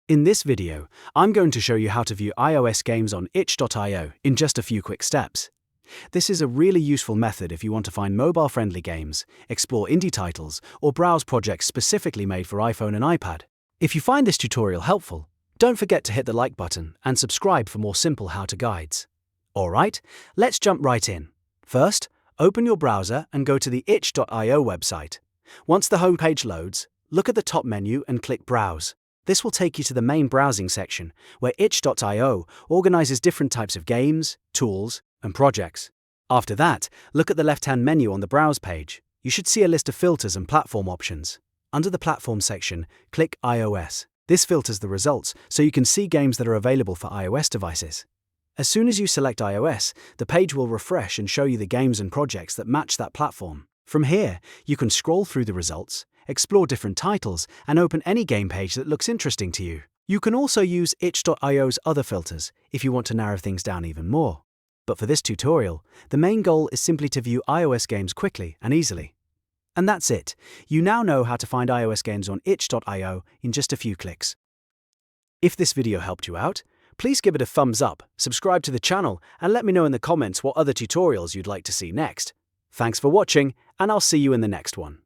In this video, I'm going to show you how to view iOS games on itch.io in just a few quick steps. This is a really useful method if you want to find mobile-friendly games, explore indie titles, or browse projects specifically made for iPhone and iPad. If you find this tutorial helpful, don't forget to hit the like button and subscribe for more simple how-to guides. Alright, let's jump right in. First, open your browser and go to the itch.io website. Once the homepage loads, look at the top menu and click Browse. This will take you to the main browsing section, where itch.io organizes different types of games, tools, and projects. After that, look at the left-hand menu on the Browse page. You should see a list of filters and platform options. Under the Platform section, click iOS. This filters the results so you can see games that are available for iOS devices. As soon as you select iOS, the page will refresh and show you the games and projects that match that platform. From here, you can scroll through the results, explore different titles, and open any game page that looks interesting to you. You can also use itch.io's other filters if you want to narrow things down even more. But for this tutorial, the main goal is simply to view iOS games quickly and easily. And that's it. You now know how to find iOS games on itch.io in just a few clicks. If this video helped you out, please give it a thumbs up, subscribe to the channel, and let me know in the comments what other tutorials you'd like to see next. Thanks for watching, and I'll see you in the next one.